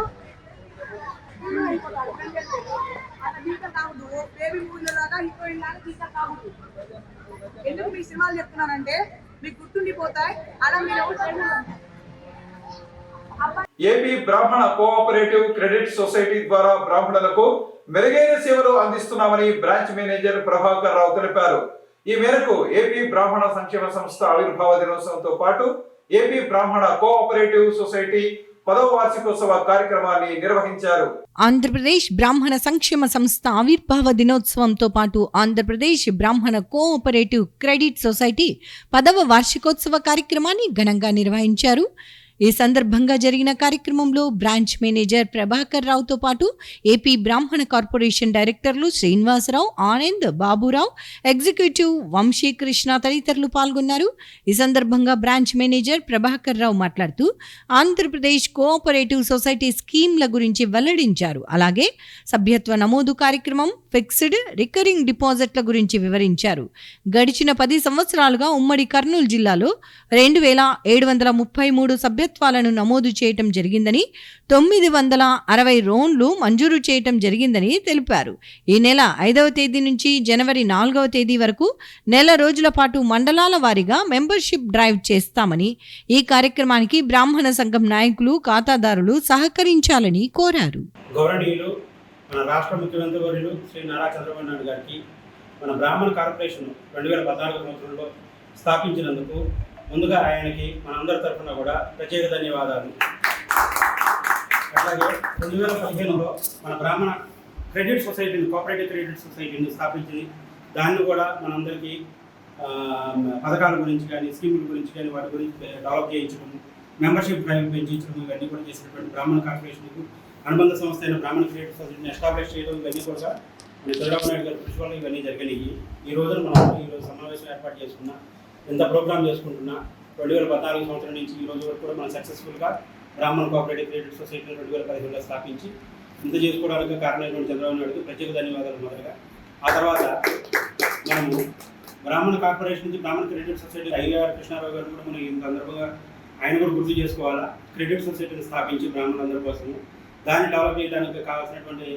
వెళ్ళిపోతాడు, ఫ్రెండ్ వెళ్ళిపోతాడు. అట్లా జీవితం కావద్దు. బేబీ మూవీలో లాగా హీరోయిన్ లాగా జీవితం కావద్దు. ఎందుకు మీ సినిమాలు చెప్తున్నానంటే మీకు గుర్తుండిపోతాయి. అలా మీరు ఎవరు చేయకూడదు. ఏపీ బ్రాహ్మణ కోఆపరేటివ్ క్రెడిట్ సొసైటీ ద్వారా బ్రాహ్మణులకు మెరుగైన సేవలు అందిస్తున్నామని బ్రాంచ్ మేనేజర్ ప్రభాకర్ రావు తెలిపారు. ఈ మేరకు ఏపీ బ్రాహ్మణ సంక్షేమ సంస్థ ఆవిర్భావ దినోత్సవంతో పాటు ఏపీ బ్రాహ్మణ కోఆపరేటివ్ సొసైటీ 10వ వార్షికోత్సవ కార్యక్రమాన్ని నిర్వహించారు. ఆంధ్రప్రదేశ్ బ్రాహ్మణ సంక్షేమ సంస్థ ఆవిర్భావ దినోత్సవంతో పాటు ఆంధ్రప్రదేశ్ బ్రాహ్మణ కోఆపరేటివ్ క్రెడిట్ సొసైటీ 10వ వార్షికోత్సవ కార్యక్రమాన్ని ఘనంగా నిర్వహించారు. ఈ సందర్భంగా జరిగిన కార్యక్రమంలో బ్రాంచ్ మేనేజర్ ప్రభాకర్ రావుతో పాటు ఏపీ బ్రాహ్మణ కార్పొరేషన్ డైరెక్టర్లు శ్రీనివాసరావు, ఆనంద్, బాబురావు, ఎగ్జిక్యూటివ్ వంశీకృష్ణ తదితరులు పాల్గొన్నారు. ఈ సందర్భంగా బ్రాంచ్ మేనేజర్ ప్రభాకర్ రావు మాట్లాడుతూ ఆంధ్రప్రదేశ్ కోఆపరేటివ్ సొసైటీ స్కీమ్ల గురించి వెల్లడించారు. అలాగే సభ్యత్వ నమోదు కార్యక్రమం, ఫిక్స్డ్, రికరింగ్ డిపాజిట్ల గురించి వివరించారు. గడిచిన 10 సంవత్సరాలుగా ఉమ్మడి కర్నూలు జిల్లాలో 2733 సభ్యత్వాలను నమోదు చేయటం జరిగిందని, 960 లోన్లు మంజూరు చేయటం జరిగిందని తెలిపారు. ఈ నెల 5వ తేదీ నుంచి జనవరి 4వ తేదీ వరకు నెల రోజుల పాటు మండలాల వారీగా మెంబర్షిప్ డ్రైవ్ చేస్తామని, ఈ కార్యక్రమానికి బ్రాహ్మణ సంఘం నాయకులు, ఖాతాదారులు సహకరించాలని కోరారు. గౌరవనీయులు మన రాష్ట్ర ముఖ్యమంత్రి వర్యులు శ్రీ నారా చంద్రబాబు నాయుడు గారికి మన బ్రాహ్మణ కార్పొరేషన్ 2014 సంవత్సరంలో స్థాపించినందుకు ముందుగా ఆయనకి మనందరి తరఫున కూడా ప్రత్యేక ధన్యవాదాలు. అట్లాగే 2015లో మన బ్రాహ్మణ క్రెడిట్ సొసైటీని, కోఆపరేటివ్ క్రెడిట్ సొసైటీని స్థాపించింది. దాన్ని కూడా మనందరికీ పథకాల గురించి కానీ, స్కీముల గురించి కానీ, వాటి గురించి డెవలప్ చేయించడం, మెంబర్షిప్ డ్రైవ్ పెంచించడం, ఇవన్నీ కూడా చేసినటువంటి బ్రాహ్మణ కార్పొరేషన్కు అనుబంధ సంస్థ అయిన బ్రాహ్మణ క్రెడిట్ సొసైటీని ఎస్టాబ్లిష్ చేయడం, ఇవన్నీ కూడా మన చంద్రబాబు నాయుడు గారి కృషి వల్ల ఇవన్నీ జరిగినాయి. ఈ రోజున మనం ఈరోజు సమావేశం ఏర్పాటు చేసుకున్నా, ఎంత ప్రోగ్రామ్ చేసుకుంటున్నా 2014 సంవత్సరం నుంచి ఈ రోజు వరకు కూడా మనం సక్సెస్ఫుల్గా బ్రాహ్మణ కోఆపరేటివ్ క్రెడిట్ సొసైటీని 2015లో స్థాపించి ఇంత చేసుకోవడానికి కారణమైనటువంటి చంద్రబాబు నాయుడుకి ప్రత్యేక ధన్యవాదాలు మొదలుగా. ఆ తర్వాత మనము బ్రాహ్మణ కార్పొరేషన్ నుంచి బ్రాహ్మణ క్రెడిట్ సొసైటీ అయ్యారు కృష్ణారావు గారు కూడా మనం ఈ సందర్భంగా ఆయన కూడా గుర్తు చేసుకోవాలా. క్రెడిట్ సొసైటీని స్థాపించి బ్రాహ్మణులందరి కోసము దాన్ని డెవలప్ చేయడానికి కావాల్సినటువంటి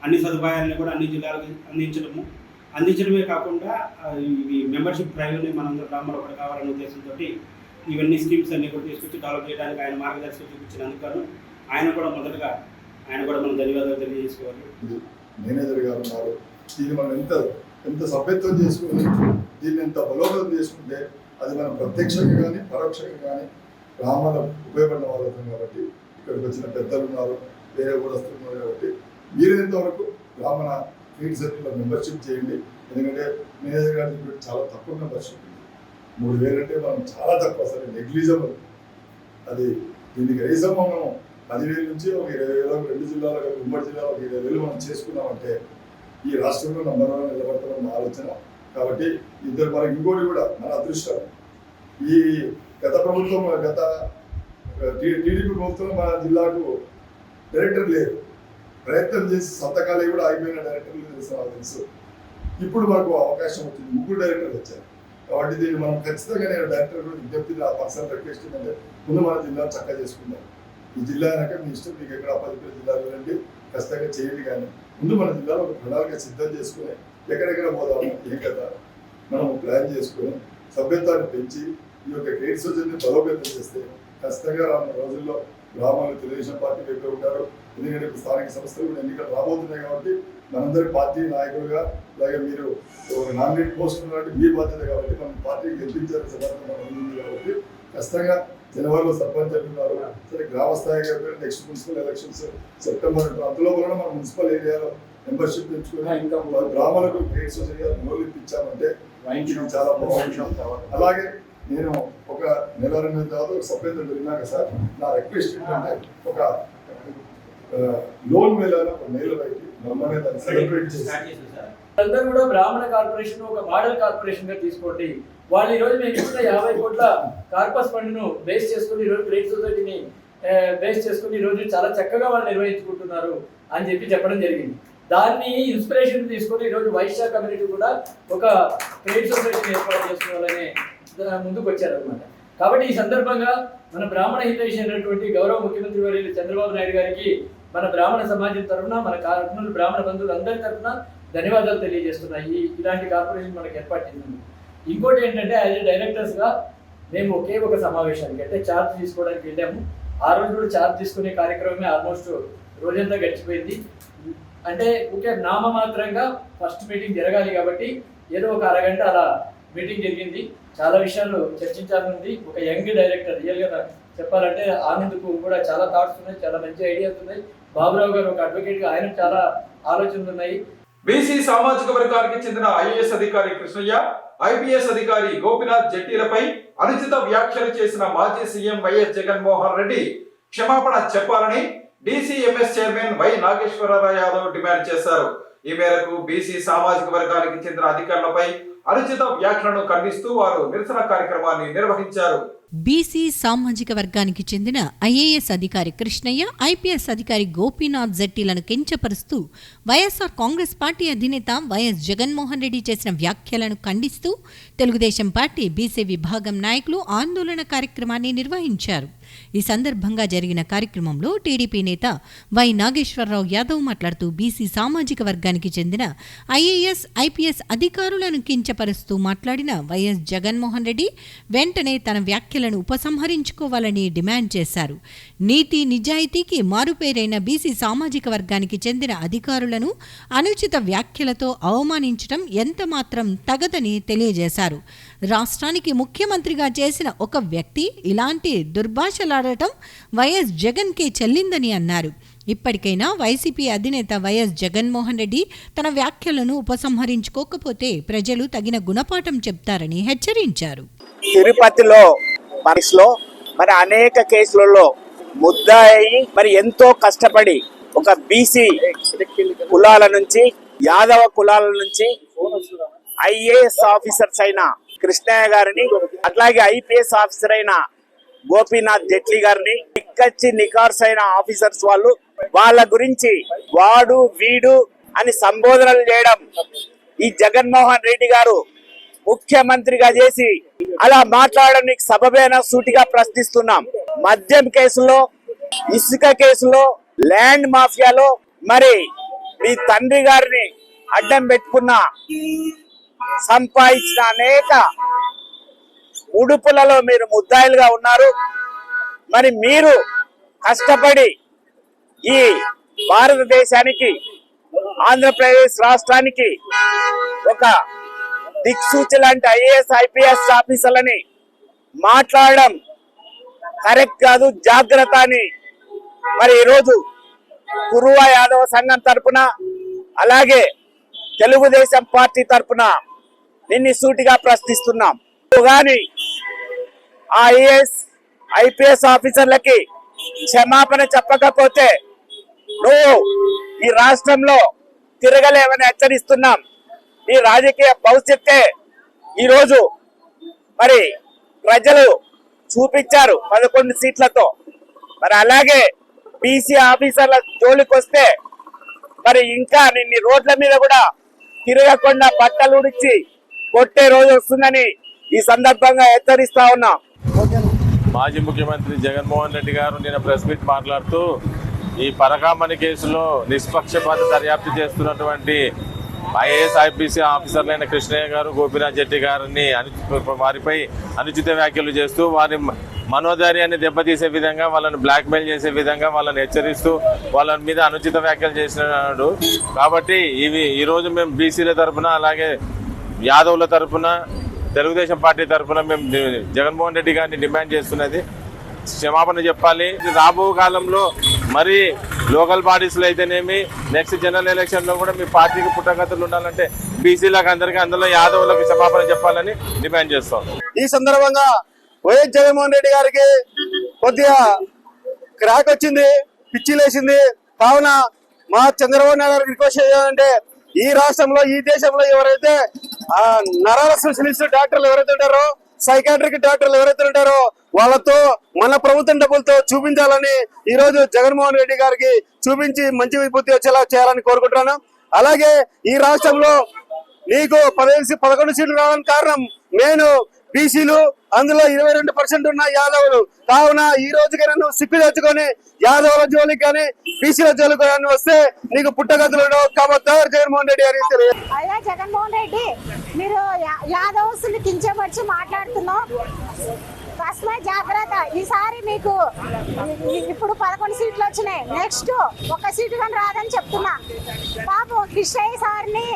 అన్ని సదుపాయాలను కూడా అన్ని జిల్లాలకు అందించడమే కాకుండా ఈ మెంబర్షిప్ డ్రైవ్ని మనందరూ బ్రాహ్మణులు ఒకటి కావాలనే ఉద్దేశంతో ఇవన్నీ స్కీమ్స్ అన్ని కూడా తీసుకొచ్చి డెవలప్ చేయడానికి ఆయన మార్గదర్శకం చూపించినందుకు ఆయన కూడా మొదటగా మనం ధన్యవాదాలు తెలియజేసుకోవాలి. మేనేజర్ గారు ఉన్నారు. దీన్ని మనం ఎంత సభ్యత్వం చేసుకుని దీన్ని ఎంత బలోపేతం చేసుకుంటే అది మనం ప్రత్యక్షంగా కానీ పరోక్షంగా కానీ బ్రాహ్మణులు ఉపయోగపడిన వాళ్ళు అవుతుంది. కాబట్టి ఇక్కడికి వచ్చిన పెద్దలు ఉన్నారు, వేరే కూడా వస్తున్నారు. కాబట్టి వీలైనంతవరకు బ్రాహ్మణ క్రెడిట్ సొసైటీలో మెంబర్షిప్ చేయండి. ఎందుకంటే మేనేజర్ గారు చాలా తక్కువ మెంబర్షిప్ ఉంది. 3000 అంటే మనం చాలా తక్కువ, అసలు నెగ్లిజబుల్. అది దీనికి కనీసం మనం 10,000 నుంచి ఒక 20,000, 2 జిల్లాలకు, ఉమ్మడి జిల్లాలో 20,000 మనం చేసుకున్నామంటే ఈ రాష్ట్రంలో నంబర్ 1 నిలబడతామన్న ఆలోచన. కాబట్టి ఇద్దరు మనకి ఇంకోటి కూడా మన అదృష్టం. ఈ గత టీడీపీ ప్రభుత్వం మన జిల్లాకు డైరెక్టర్ లేదు. ప్రయత్నం చేసి సంతకాలు కూడా ఆగిపోయిన డైరెక్టర్లు తెలుసు. ఇప్పుడు మనకు అవకాశం వచ్చింది, 3 డైరెక్టర్లు వచ్చారు. కాబట్టి దీన్ని మనం ఖచ్చితంగా నేను డైరెక్టర్ కూడా విజ్ఞప్తి, ఆ పర్సనల్ రిక్వెస్ట్ ఏంటంటే ముందు మన జిల్లాను చక్కగా చేసుకుందాం. ఈ జిల్లా అయినాక మీ ఇష్టం, మీకు ఎక్కడ అప్పచెప్పిన జిల్లాలో రండి, ఖచ్చితంగా చేయండి. కానీ ముందు మన జిల్లాలో ఒక ప్రణాళిక సిద్ధం చేసుకుని ఎక్కడెక్కడ పోదాము, ఏం కదా మనం ప్లాన్ చేసుకుని సభ్యత్వాన్ని పెంచి ఈ యొక్క క్రెడిట్ సొసైటీని బలోపేతం చేస్తే ఖచ్చితంగా రానున్న రోజుల్లో గ్రామాల్లో తెలుగుదేశం పార్టీ వైపు ఉంటారు. ఎందుకంటే ఇప్పుడు స్థానిక సంస్థలు కూడా ఎన్నికలు రాబోతున్నాయి. కాబట్టి మనందరి పార్టీ నాయకులుగా, అలాగే మీరు నామినేట్ పోస్ట్ ఉన్నట్టు మీ బాధ్యత. కాబట్టి మనం పార్టీకి గెలిపించాల్సిన బాధ్యత మనం ఉంది. కాబట్టి ఖచ్చితంగా జనవరిలో సర్పంచ్ అంటున్నారు. సరే గ్రామ స్థాయి కాకపోతే నెక్స్ట్ మున్సిపల్ ఎలక్షన్స్ సెప్టెంబర్ అంటున్నారు. అందులో కూడా మనం మున్సిపల్ ఏరియాలో మెంబర్షిప్ తెచ్చుకొని ఇంకా గ్రామాలకు గ్రేడ్ సొసైటీ లోన్లు ఇప్పించామంటే ఇది చాలా బాగుంది. అలాగే నేను ఒక నెల 2 నెలల తర్వాత ఒక సభ్యులు వెళ్ళినాక సార్ నా రిక్వెస్ట్ ఏంటంటే ఒక లోన్ మేళాను ఒక మేళ బయట బ్రహ్మనే దాన్ని సెలబ్రేట్ చేసి అందరూ కూడా బ్రాహ్మణ కార్పొరేషన్ ఒక మోడల్ కార్పొరేషన్ గా తీసుకోండి. వాళ్ళు ఈ రోజు మేము ఇచ్చిన 50 కోట్ల కార్పస్ ఫండ్ ను బేస్ చేసుకుని ఈ రోజు క్రెడిట్ సొసైటీని బేస్ చేసుకుని ఈ రోజు చాలా చక్కగా వాళ్ళు నిర్వహించుకుంటున్నారు అని చెప్పడం జరిగింది. దాన్ని ఇన్స్పిరేషన్ తీసుకొని ఈ రోజు వైశ్య కమ్యూనిటీ కూడా ఒక క్రెడిట్ సొసైటీని ఏర్పాటు చేసుకోవాలని ముందుకు వచ్చారనమాట. కాబట్టి ఈ సందర్భంగా మన బ్రాహ్మణ హితైషి అయినటువంటి గౌరవ ముఖ్యమంత్రి వర్యులు చంద్రబాబు నాయుడు గారికి మన బ్రాహ్మణ సమాజం తరఫున మన కర్నూలు బ్రాహ్మణ బంధువులు అందరి తరఫున ధన్యవాదాలు తెలియజేస్తున్నాయి. ఇలాంటి కార్పొరేషన్ మనకు ఏర్పాటు చేసింది. ఇంకోటి ఏంటంటే యాజ్ ఏ డైరెక్టర్స్గా మేము ఒకే ఒక సమావేశానికి అంటే ఛార్జ్ తీసుకోవడానికి వెళ్ళాము. ఆ రోజు కూడా ఛార్జ్ తీసుకునే కార్యక్రమమే ఆల్మోస్ట్ రోజంతా గడిచిపోయింది. అంటే ఒకే నామమాత్రంగా ఫస్ట్ మీటింగ్ జరగాలి కాబట్టి ఏదో ఒక అరగంట అలా మీటింగ్ జరిగింది. చాలా విషయాలు చర్చించాలని. ఒక యంగ్ డైరెక్టర్ రియల్గా చెప్పాలంటే ఆనంద్కు కూడా చాలా థాట్స్ ఉన్నాయి, చాలా మంచి ఐడియాస్ ఉన్నాయి. బాబురావు గారు ఒక అడ్వకేట్గా ఆయన చాలా ఆలోచనలు ఉన్నాయి. బీసీ సామాజిక వర్గానికి చెందిన ఐఏఎస్ అధికారి కృష్ణయ్య, ఐపీఎస్ అధికారి గోపినాథ్ జెట్టీలపై అనుచిత వ్యాఖ్యలు చేసిన మాజీ సీఎం వైఎస్ జగన్మోహన్ రెడ్డి క్షమాపణ చెప్పాలని DCMS chairman Y Nageswararao Yadav demand చేశారు. ఈ మేరకు బీసీ సామాజిక వర్గానికి చెందిన అధికారులపై అనుచిత వ్యాఖ్యలను ఖండిస్తూ వారు నిరసన కార్యక్రమాన్ని నిర్వహించారు. బీసీ సామాజిక వర్గానికి చెందిన ఐఏఎస్ అధికారి కృష్ణయ్య, ఐపీఎస్ అధికారి గోపీనాథ్ జెట్టీలను కించపరుస్తూ వైఎస్ఆర్ కాంగ్రెస్ పార్టీ అధినేత వైఎస్ జగన్మోహన్ రెడ్డి చేసిన వ్యాఖ్యలను ఖండిస్తూ తెలుగుదేశం పార్టీ బీసీ విభాగం నాయకులు ఆందోళన కార్యక్రమాన్ని నిర్వహించారు. ఈ సందర్భంగా జరిగిన కార్యక్రమంలో టీడీపీ నేత వై నాగేశ్వరరావు యాదవ్ మాట్లాడుతూ బీసీ సామాజిక వర్గానికి చెందిన ఐఏఎస్, ఐపీఎస్ అధికారులను కించపరుస్తూ మాట్లాడిన వైఎస్ జగన్మోహన్ రెడ్డి వెంటనే తన వ్యాఖ్యలను ఉపసంహరించుకోవాలని డిమాండ్ చేశారు. నీతి నిజాయితీకి మారుపేరైన బీసీ సామాజిక వర్గానికి చెందిన అధికారులను అనుచిత వ్యాఖ్యలతో అవమానించడం ఎంతమాత్రం తగదని తెలియజేశారు. రాష్ట్రానికి ముఖ్యమంత్రిగా చేసిన ఒక వ్యక్తి ఇలాంటి దుర్భాషలాడటం వైఎస్ జగన్కే చెల్లిందని అన్నారు. ఇప్పటికైనా వైసీపీ అధినేత వైఎస్ జగన్మోహన్ రెడ్డి తన వ్యాఖ్యలను ఉపసంహరించుకోకపోతే ప్రజలు తగిన గుణపాఠం చెప్తారని హెచ్చరించారు. తిరుపతిలో మరి అనేక కేసులలో ముద్దాయి మరి ఎంతో కష్టపడి ఒక బీసీ కులాల నుంచి యాదవ కులాల నుంచి ఐఏఎస్ ఆఫీసర్స్ అయిన కృష్ణయ్య గారిని అట్లాగే ఐపీఎస్ ఆఫీసర్ అయిన గోపీనాథ్ జెట్లీ గారిని ఇక్కచ్చి నికార్స్ అయిన ఆఫీసర్స్ వాళ్ళ గురించి వాడు వీడు అని సంబోధనలు చేయడం ఈ జగన్మోహన్ రెడ్డి గారు ముఖ్యమంత్రిగా చేసి అలా మాట్లాడడానికి సబబేనా సూటిగా ప్రశ్నిస్తున్నాం. మద్యం కేసులో, ఇసుక కేసులో, ల్యాండ్ మాఫియాలో మరి మీ తండ్రి గారిని అడ్డం పెట్టుకున్న సంపాదించిన అనేక ఉడుపులలో మీరు ముద్దాయిలుగా ఉన్నారు. మరి మీరు కష్టపడి ఈ భారతదేశానికి, ఆంధ్రప్రదేశ్ రాష్ట్రానికి ఒక దిక్సూచి లాంటి ఐఏఎస్, ఐపీఎస్ ఆఫీసర్లని మాట్లాడడం కరెక్ట్ కాదు, జాగ్రత్త అని మరి ఈరోజు కురువ యాదవ సంఘం తరపున అలాగే తెలుగుదేశం పార్టీ తరపున నిన్ను సూటిగా ప్రశ్నిస్తున్నాం. కానీ ఆ ఐఏఎస్, ఐపీఎస్ ఆఫీసర్లకి క్షమాపణ చెప్పకపోతే నువ్వు ఈ రాష్ట్రంలో తిరగలేవని హెచ్చరిస్తున్నాం. ఈ రాజకీయ భవిష్యత్తే ఈరోజు మరి ప్రజలు చూపించారు 11 సీట్లతో. మరి అలాగే బీసీ ఆఫీసర్ల జోలికి వస్తే మరి ఇంకా నిన్ను రోడ్ల మీద కూడా తిరగకుండా బట్టలు ఉడిచి కొట్టే రోజు వస్తుందని ఈ సందర్భంగా హెచ్చరిస్తా ఉన్నాం. మాజీ ముఖ్యమంత్రి జగన్మోహన్ రెడ్డి గారు నిన్న ప్రెస్ మీట్ మాట్లాడుతూ ఈ పరకామణి కేసులో నిష్పక్షపాత దర్యాప్తు చేస్తున్నటువంటి ఐఏఎస్, ఐపీసీ ఆఫీసర్లైన కృష్ణయ్య గారు, గోపీనాథ్ జెట్టి గారిని వారిపై అనుచిత వ్యాఖ్యలు చేస్తూ వారి మనోధైర్యాన్ని దెబ్బతీసే విధంగా, వాళ్ళని బ్లాక్మెయిల్ చేసే విధంగా వాళ్ళని హెచ్చరిస్తూ వాళ్ళ మీద అనుచిత వ్యాఖ్యలు చేసినాడు. కాబట్టి ఈరోజు మేము బీసీల తరఫున అలాగే యాదవుల తరఫున తెలుగుదేశం పార్టీ తరఫున మేము జగన్మోహన్ రెడ్డి గారిని డిమాండ్ చేస్తున్నది క్షమాపణ చెప్పాలి. రాబో కాలంలో మరి లోకల్ బాడీస్లో అయితేనేమి నెక్స్ట్ జనరల్ ఎలక్షన్లో కూడా మీ పార్టీకి పుట్టగతులు ఉండాలంటే బీసీలకు అందరికీ అందులో యాదవులకు క్షమాపణ చెప్పాలని డిమాండ్ చేస్తాం. ఈ సందర్భంగా వైఎస్ జగన్మోహన్ రెడ్డి గారికి కొద్దిగా క్రాక్ వచ్చింది, పిచ్చి లేచింది. కావున మా చంద్రబాబు నాయుడు గారికి రిక్వెస్ట్ చేయాలంటే ఈ రాష్ట్రంలో ఈ దేశంలో ఎవరైతే నరాల స్పెషలిస్ట్ డాక్టర్లు ఎవరైతే ఉంటారో, సైకాట్రిక్ డాక్టర్లు ఎవరైతే ఉంటారో వాళ్ళతో మన ప్రభుత్వం డబ్బులతో చూపించాలని ఈ రోజు జగన్మోహన్ రెడ్డి గారికి చూపించి మంచి విభూతి వచ్చేలా చేయాలని కోరుకుంటున్నాను. అలాగే ఈ రాష్ట్రంలో నీకు 11 సీట్లు రావడానికి కారణం నేను బీసీలు, అందులో 22% ఉన్న యాదవులు. కావున ఈ రోజుకైనా నువ్వు సిక్కు తెచ్చుకొని యాదవుల జోలికి కానీ బీసీల జోలికి కానీ వస్తే నీకు పుట్టగతులు కాబట్టి జగన్మోహన్ రెడ్డి గారి అయ్యా జగన్మోహన్ రెడ్డి, మీరు యాదవ్స్ని కించపరిచి మాట్లాడుతున్నాం. తస్మై జాగ్రత్త. ఈసారి మీకు ఇప్పుడు 11 సీట్లు వచ్చినాయి, నెక్స్ట్ 1 సీటు కానీ రాదని చెప్తున్నా. బాబు కిషయ్య సార్ని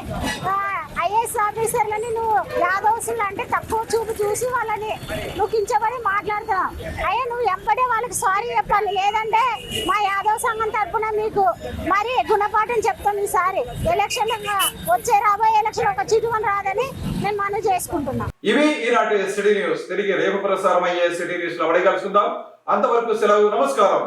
ఐఏఎస్ ఆఫీసర్లని నువ్వు యాదవ్స్లు అంటే తక్కువ చూపు చూసి వాళ్ళని నువ్వు కించబడి మాట్లాడుతున్నావు. అయ్యా నువ్వు ఎంబడే వాళ్ళకి సారీ చెప్పాలి, లేదంటే మా యాదవ్ సంఘం తరఫున మీకు మరి గుణపాఠం చెప్తాను. ఈసారి ఎలక్షన్ రాబోయే ఎలక్షన్ 1 సీటు కానీ రాదని నేను మనవి చేసుకుంటున్నా. ఇవి ఈనాటి సిటీ న్యూస్. తిరిగి రేపు ప్రసారం అయ్యే సిటీ న్యూస్ లో మళ్ళీ కలుసుకుందాం. అంతవరకు సెలవు. నమస్కారం.